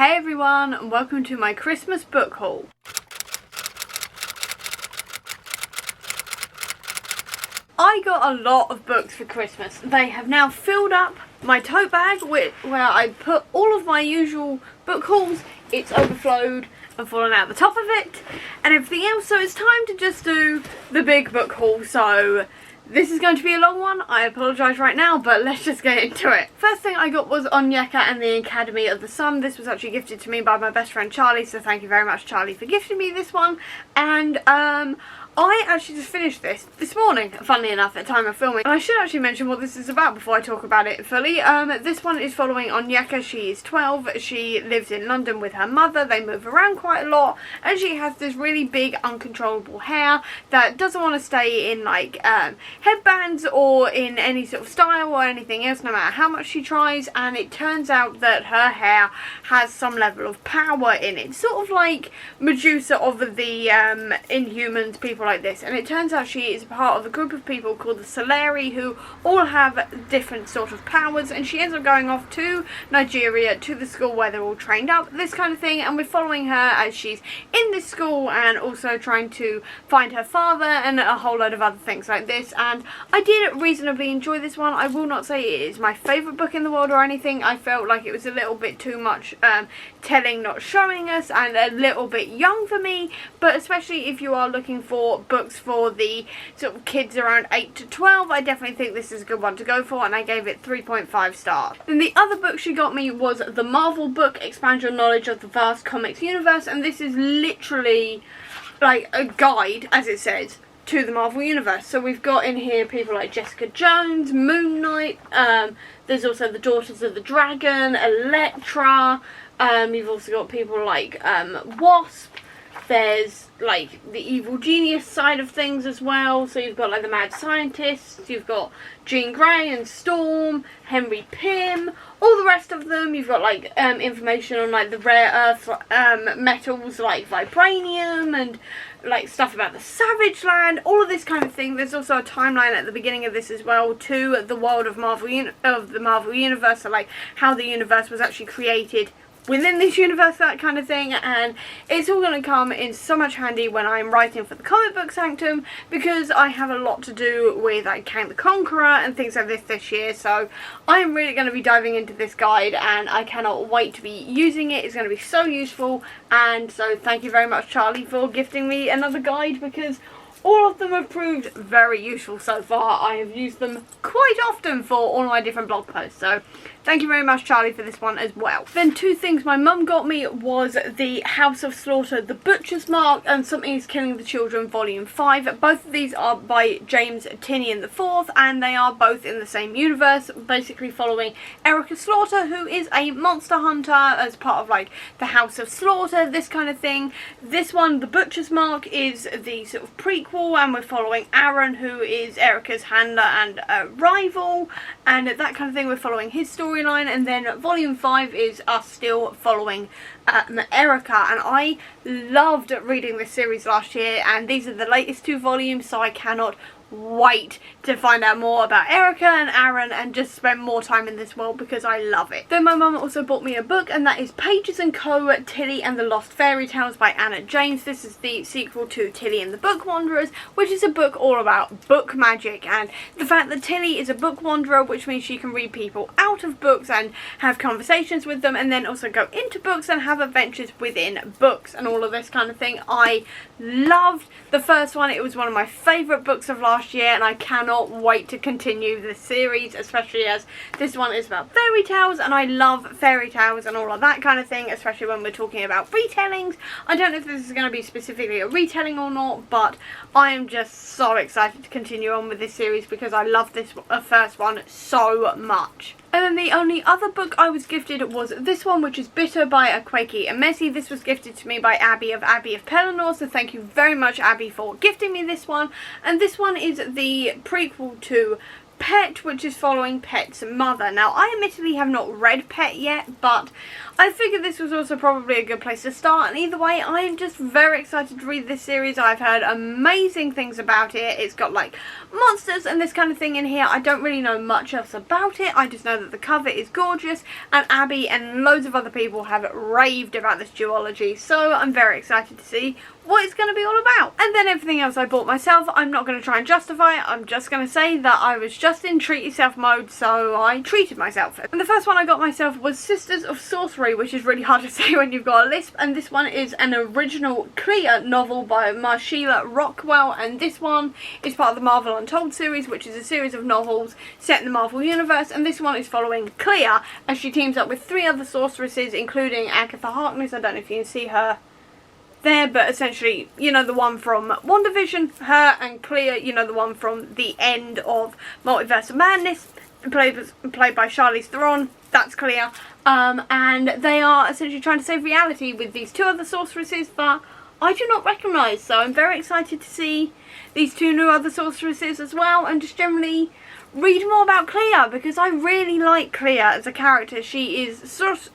Hey everyone, and welcome to my Christmas book haul. I got a lot of books for Christmas. They have now filled up my tote bag where I put all of my usual book hauls. It's overflowed and fallen out the top of it and everything else, so it's time to just do the big book haul. So this is going to be a long one, I apologise right now, but let's just get into it. First thing I got was Onyeka and the Academy of the Sun. This was actually gifted to me by my best friend Charlie, so thank you very much Charlie for gifting me this one. And I actually just finished this morning, funnily enough, at the time of filming. And I should actually mention what this is about before I talk about it fully. This one is following Onyeka. She is 12, she lives in London with her mother, they move around quite a lot, and she has this really big uncontrollable hair that doesn't want to stay in like headbands or in any sort of style or anything else, no matter how much she tries. And it turns out that her hair has some level of power in it, sort of like Medusa of the Inhumans, people like this. And it turns out she is part of a group of people called the Sorcery who all have different sort of powers, and she ends up going off to Nigeria to the school where they're all trained up, this kind of thing. And we're following her as she's in this school and also trying to find her father and a whole load of other things like this. And I did reasonably enjoy this one. I will not say it is my favourite book in the world or anything. I felt like it was a little bit too much telling, not showing us, and a little bit young for me. But especially if you are looking for books for the sort of kids around 8 to 12, I definitely think this is a good one to go for, and I gave it 3.5 stars. Then the other book she got me was the Marvel book, Expand Your Knowledge of the Vast Comics Universe, and this is literally like a guide, as it says, to the Marvel Universe. So we've got in here people like Jessica Jones, Moon Knight, there's also the Daughters of the Dragon, Elektra, you've also got people like Wasp, there's like the evil genius side of things as well, so you've got like the mad scientists, you've got Jean Grey and Storm, Henry Pym, all the rest of them. You've got like information on like the rare earth metals like vibranium and like stuff about the Savage Land, all of this kind of thing. There's also a timeline at the beginning of this as well to the world of the Marvel Universe, so like how the universe was actually created within this universe, that kind of thing. And it's all going to come in so much handy when I'm writing for the comic book sanctum, because I have a lot to do with like Kang the Conqueror and things like this year. So I'm really going to be diving into this guide and I cannot wait to be using it. It's going to be so useful, and so thank you very much Charlie for gifting me another guide, because all of them have proved very useful so far. I have used them quite often for all my different blog posts, so thank you very much Charlie for this one as well. Then two things my mum got me was the House of Slaughter, The Butcher's Mark, and Something is Killing the Children Volume 5. Both of these are by James Tynion IV, and they are both in the same universe, basically following Onyeka Slaughter, who is a monster hunter as part of like the House of Slaughter, this kind of thing. This one, The Butcher's Mark, is the sort of prequel, and we're following Aaron, who is Erica's handler and rival, and that kind of thing. We're following his storyline. And then Volume 5 is us still following Erica, and I loved reading this series last year, and these are the latest two volumes, so I cannot wait to find out more about Erica and Aaron and just spend more time in this world because I love it. Then my mum also bought me a book, and that is Pages & Co. Tilly and the Lost Fairy Tales by Anna James. This is the sequel to Tilly and the Book Wanderers, which is a book all about book magic and the fact that Tilly is a book wanderer, which means she can read people out of books and have conversations with them, and then also go into books and have adventures within books and all of this kind of thing. I loved the first one. It was one of my favourite books of last year, and I cannot wait to continue this series, especially as this one is about fairy tales, and I love fairy tales and all of that kind of thing, especially when we're talking about retellings. I don't know if this is going to be specifically a retelling or not, but I am just so excited to continue on with this series because I love this first one so much. And then the only other book I was gifted was this one, which is Bitter by Onyeka and Messi. This was gifted to me by Abby of Pelennor, so thank you very much Abby for gifting me this one. And this one is the prequel to Pet, which is following Pet's mother. Now, I admittedly have not read Pet yet, but I figured this was also probably a good place to start, and either way, I am just very excited to read this series. I've heard amazing things about it. It's got like monsters and this kind of thing in here. I don't really know much else about it. I just know that the cover is gorgeous, and Abby and loads of other people have raved about this duology, so I'm very excited to see what it's going to be all about. And then everything else I bought myself, I'm not going to try and justify it. I'm just going to say that I was just in treat yourself mode, so I treated myself. And the first one I got myself was Sisters of Sorcery, which is really hard to say when you've got a lisp, and this one is an original Clear novel by Marshall Rockwell, and this one is part of the Marvel Untold series, which is a series of novels set in the Marvel universe, and this one is following Clear as she teams up with 3 other sorceresses, including Agatha Harkness. I don't know if you can see her there, but essentially, you know, the one from WandaVision, her, and Clear, you know, the one from the end of Multiverse of Madness, played by Charlize Theron. That's Clear. And they are essentially trying to save reality with these 2 other sorceresses that I do not recognise, so I'm very excited to see these 2 new other sorceresses as well, and just generally read more about Clear, because I really like Clear as a character. She is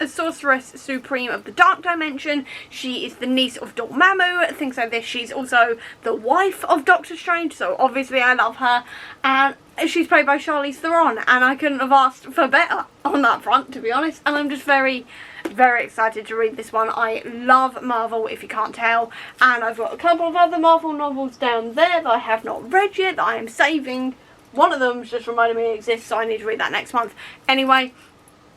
a sorceress supreme of the Dark Dimension. She is the niece of Dormammu, things like this. She's also the wife of Doctor Strange, so obviously I love her. And she's played by Charlize Theron, and I couldn't have asked for better on that front, to be honest. And I'm just very, very excited to read this one. I love Marvel, if you can't tell, and I've got a couple of other Marvel novels down there that I have not read yet that I am saving. One of them's just reminded me it exists, so I need to read that next month. Anyway,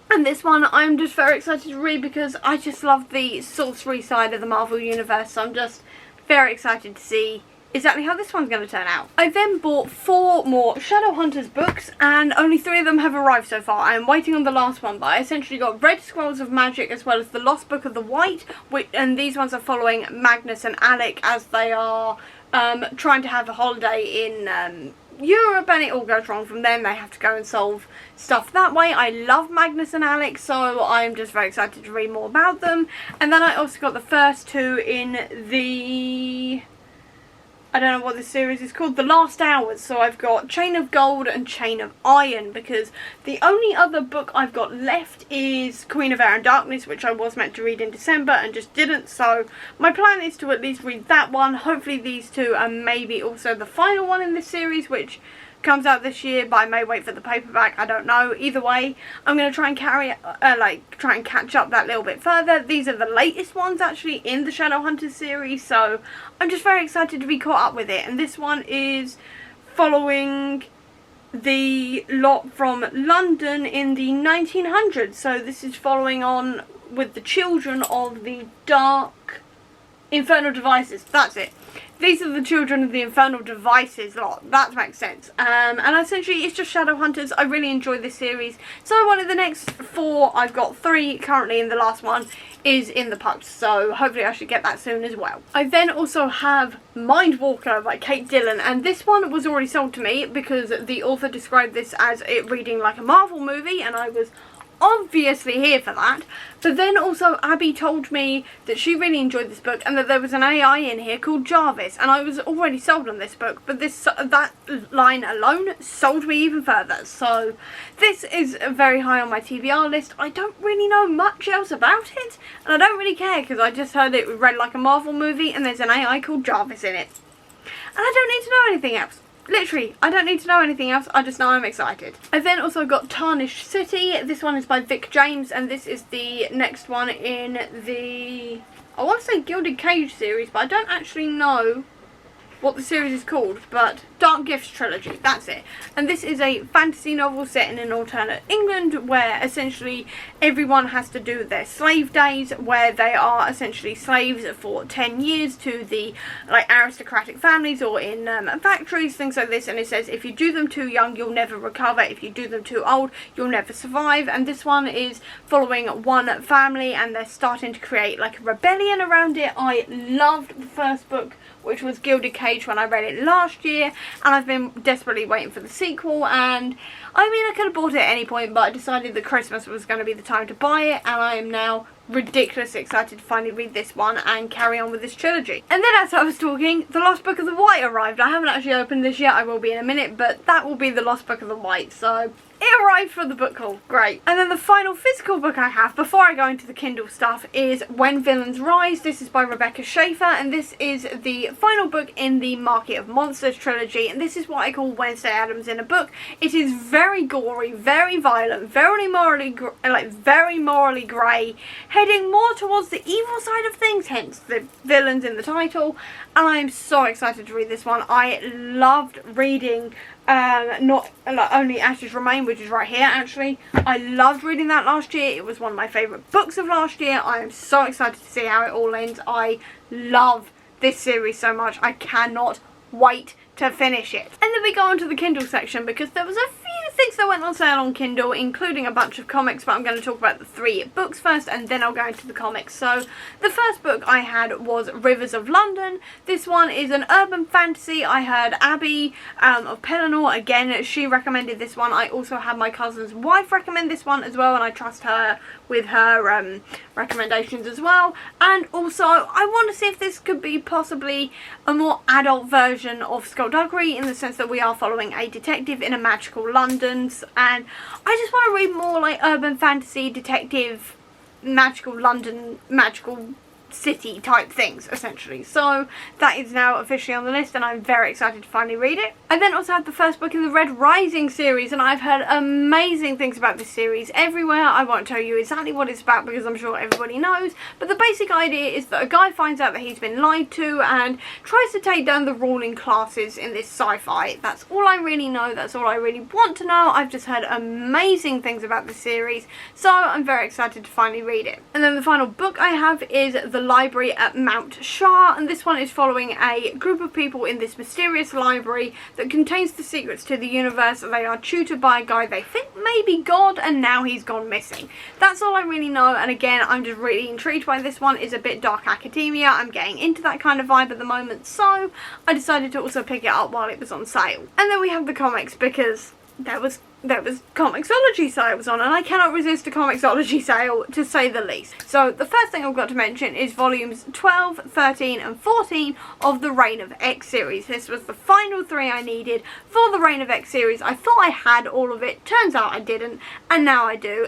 and this one I'm just very excited to read because I just love the sorcery side of the Marvel universe, so I'm just very excited to see exactly how this one's going to turn out. I then bought 4 more Shadowhunters books, and only 3 of them have arrived so far. I am waiting on the last one, but I essentially got Red Scrolls of Magic as well as The Lost Book of the White, and these ones are following Magnus and Alec as they are trying to have a holiday in Europe, and it all goes wrong from them. They have to go and solve stuff that way. I love Magnus and Alex, so I'm just very excited to read more about them. And then I also got the first 2 in the, I don't know what this series is called, The Last Hours. So I've got Chain of Gold and Chain of Iron, because the only other book I've got left is Queen of Air and Darkness, which I was meant to read in December and just didn't. So my plan is to at least read that one. Hopefully these 2 are maybe also the final one in this series, which comes out this year, but I may wait for the paperback. I don't know. Either way, I'm going to try and try and catch up that little bit further. These are the latest ones actually in the Shadowhunters series, so I'm just very excited to be caught up with it. And this one is following the lot from London in the 1900s, so this is following on with the children of the Dark Infernal Devices. That's it. These are the children of the Infernal Devices lot. That makes sense. And essentially it's just Shadowhunters. I really enjoy this series. So I wanted the next 4. I've got 3 currently, and the last one is in the post. So hopefully I should get that soon as well. I then also have Mindwalker by Kate Dillon. And this one was already sold to me because the author described this as it reading like a Marvel movie. And I was obviously here for that. But then also Abby told me that she really enjoyed this book and that there was an AI in here called Jarvis, and I was already sold on this book, but that line alone sold me even further. So this is very high on my TBR list. I don't really know much else about it, and I don't really care because I just heard it read like a Marvel movie and there's an AI called Jarvis in it, and I don't need to know anything else. Literally, I don't need to know anything else, I just know I'm excited. I then also got Tarnished City. This one is by Vic James, and this is the next one in the, I want to say Gilded Cage series, but I don't actually know what the series is called, but Dark Gifts trilogy, that's it. And this is a fantasy novel set in an alternate England where essentially everyone has to do their slave days, where they are essentially slaves for 10 years to the like aristocratic families or in factories, things like this. And it says if you do them too young, you'll never recover. If you do them too old, you'll never survive. And this one is following one family, and they're starting to create like a rebellion around it. I loved the first book, which was Gilded Cage, when I read it last year, and I've been desperately waiting for the sequel. And I mean, I could have bought it at any point, but I decided that Christmas was going to be the time to buy it, and I am now ridiculously excited to finally read this one and carry on with this trilogy. And then as I was talking, The Lost Book of the White arrived. I haven't actually opened this yet, I will be in a minute, but that will be The Lost Book of the White. So It arrived for the book haul. Great. And then the final physical book I have, before I go into the Kindle stuff, is When Villains Rise. This is by Rebecca Schaefer, and this is the final book in the Market of Monsters trilogy, and this is what I call Wednesday Addams in a book. It is very gory, very violent, very morally grey, heading more towards the evil side of things, hence the villains in the title, and I am so excited to read this one. I loved reading not only Ashes Remain, which is right here actually. I loved reading that last year. It was one of my favourite books of last year. I am so excited to see how it all ends. I love this series so much. I cannot wait to finish it. And then we go on to the Kindle section, because there was a few things that went on sale on Kindle, including a bunch of comics, but I'm going to talk about the 3 books first and then I'll go into the comics. So the first book I had was Rivers of London. This one is an urban fantasy. I heard Abby of Pelennor, again, she recommended this one. I also had my cousin's wife recommend this one as well, and I trust her with her recommendations as well. And also I want to see if this could be possibly a more adult version of Skullduggery, in the sense that we are following a detective in a magical London, and I just want to read more like urban fantasy, detective, magical London, magical city type things, essentially. So that is now officially on the list, and I'm very excited to finally read it. I then also had the first book in the Red Rising series, and I've heard amazing things about this series everywhere. I won't tell you exactly what it's about because I'm sure everybody knows, but the basic idea is that a guy finds out that he's been lied to and tries to take down the ruling classes in this sci-fi. That's all I really know, that's all I really want to know. I've just heard amazing things about this series, so I'm very excited to finally read it. And then the final book I have is The Library at Mount Shah, and this one is following a group of people in this mysterious library that contains the secrets to the universe. They are tutored by a guy they think may be God, and now he's gone missing. That's all I really know, and again, I'm just really intrigued by this one. It's a bit dark academia. I'm getting into that kind of vibe at the moment, so I decided to also pick it up while it was on sale. And then we have the comics, because there was Comixology sales on, and I cannot resist a Comixology sale, to say the least. So the first thing I've got to mention is volumes 12, 13 and 14 of the Reign of X series. This was the final 3 I needed for the Reign of X series. I thought I had all of it, turns out I didn't, and now I do.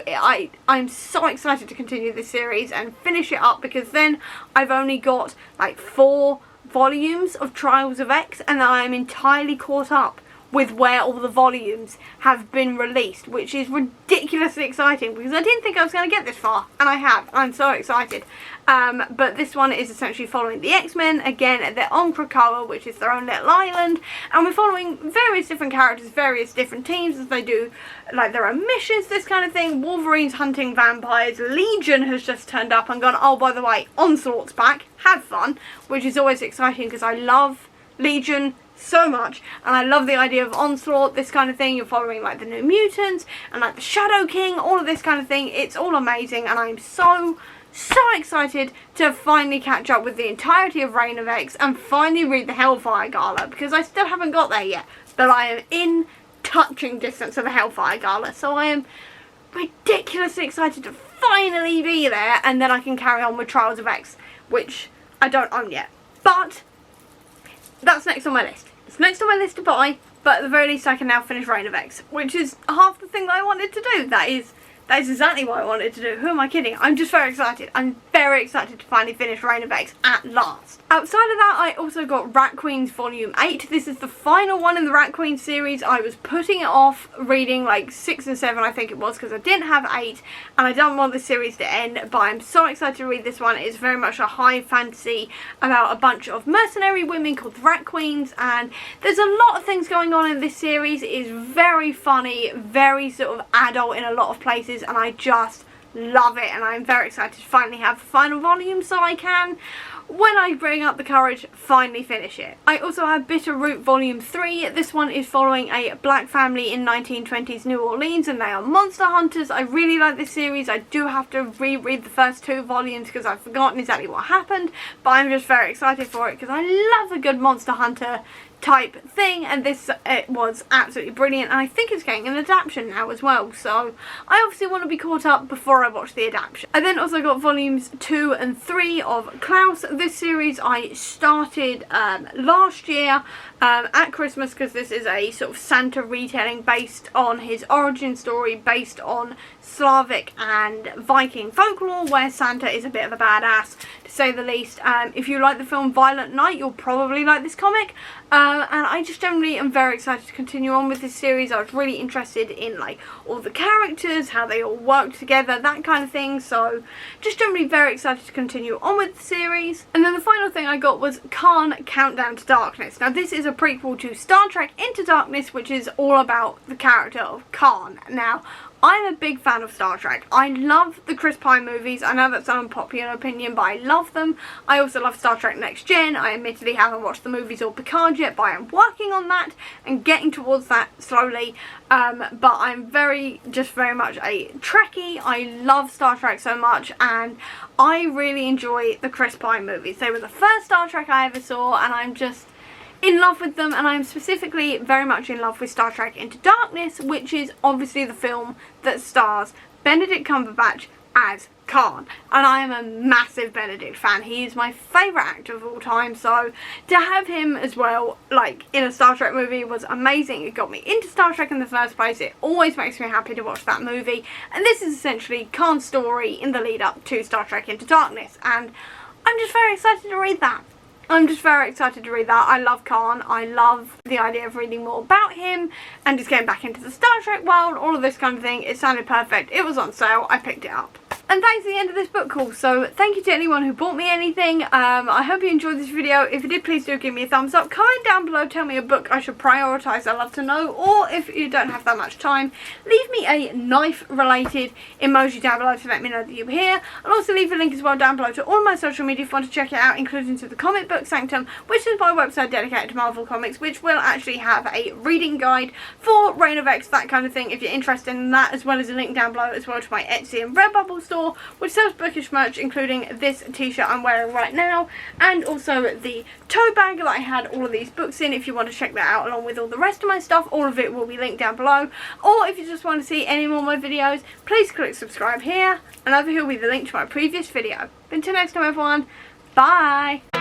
I'm so excited to continue this series and finish it up, because then I've only got like 4 volumes of Trials of X, and then I'm entirely caught up with where all the volumes have been released, which is ridiculously exciting, because I didn't think I was going to get this far, and I have. I'm so excited. But this one is essentially following the X-Men. Again, they're on Krakoa, which is their own little island, and we're following various different characters, various different teams as they do like their own missions, this kind of thing. Wolverine's hunting vampires, Legion has just turned up and gone, oh, by the way, Onslaught's back, have fun, which is always exciting because I love Legion so much, and I love the idea of Onslaught, this kind of thing. You're following like the New Mutants and like the Shadow King, all of this kind of thing. It's all amazing, and I'm so excited to finally catch up with the entirety of Reign of X and finally read the Hellfire Gala, because I still haven't got there yet, but I am in touching distance of the Hellfire Gala, so I am ridiculously excited to finally be there, and then I can carry on with Trials of X, which I don't own yet, but that's next on my list. It's next on my list to buy, but at the very least I can now finish Reign of X, which is half the thing that I wanted to do. That is exactly what I wanted to do. Who am I kidding? I'm just very excited. I'm very excited to finally finish Reign of X at last. Outside of that, I also got Rat Queens Volume 8. This is the final one in the Rat Queens series. I was putting it off reading like 6 and 7, I think it was, because I didn't have 8, and I don't want the series to end, but I'm so excited to read this one. It's very much a high fantasy about a bunch of mercenary women called the Rat Queens, and there's a lot of things going on in this series. It is very funny, very sort of adult in a lot of places, and I just love it, and I'm very excited to finally have the final volume so I can, when I bring up the courage, finally finish it. I also have Bitterroot Volume 3. This one is following a black family in 1920s New Orleans, and they are monster hunters. I really like this series. I do have to reread the first 2 volumes because I've forgotten exactly what happened, but I'm just very excited for it because I love a good monster hunter type thing, and this it was absolutely brilliant, and I think it's getting an adaptation now as well, so I obviously want to be caught up before I watch the adaptation. I then also got volumes 2 and 3 of Klaus. This series I started last year at Christmas, because this is a sort of Santa retelling based on his origin story, based on Slavic and Viking folklore, where Santa is a bit of a badass, to say the least. If you like the film Violent Night, you'll probably like this comic. And I just generally am very excited to continue on with this series. I was really interested in like all the characters, how they all work together, that kind of thing. So just generally very excited to continue on with the series. And then the final thing I got was Khan Countdown to Darkness. Now this is a prequel to Star Trek Into Darkness, which is all about the character of Khan. Now I'm a big fan of Star Trek. I love the Chris Pine movies. I know that's an unpopular opinion, but I love them. I also love Star Trek Next Gen. I admittedly haven't watched the movies or Picard yet, but I am working on that and getting towards that slowly. But I'm very much a Trekkie. I love Star Trek so much, and I really enjoy the Chris Pine movies. They were the first Star Trek I ever saw, and I'm just in love with them, and I'm specifically very much in love with Star Trek Into Darkness, which is obviously the film that stars Benedict Cumberbatch as Khan, and I am a massive Benedict fan. He is my favourite actor of all time, so to have him as well, like in a Star Trek movie, was amazing. It got me into Star Trek in the first place. It always makes me happy to watch that movie, and this is essentially Khan's story in the lead up to Star Trek Into Darkness, and I'm just very excited to read that. I'm just very excited to read that. I love Khan. I love the idea of reading more about him and just getting back into the Star Trek world, all of this kind of thing. It sounded perfect. It was on sale. I picked it up. And that's the end of this book haul, so thank you to anyone who bought me anything. I hope you enjoyed this video. If you did, please do give me a thumbs up. Comment down below, tell me a book I should prioritise. I'd love to know. Or if you don't have that much time, leave me a knife-related emoji down below to let me know that you're here. I'll also leave a link as well down below to all my social media if you want to check it out, including to the Comic Book Sanctum, which is my website dedicated to Marvel Comics, which will actually have a reading guide for Reign of X, that kind of thing, if you're interested in that, as well as a link down below as well to my Etsy and Redbubble store, which sells bookish merch, including this t-shirt I'm wearing right now, and also the tote bag that I had all of these books in. If you want to check that out along with all the rest of my stuff, all of it will be linked down below. Or if you just want to see any more of my videos, please click subscribe here, and over here will be the link to my previous video. Until next time everyone, bye!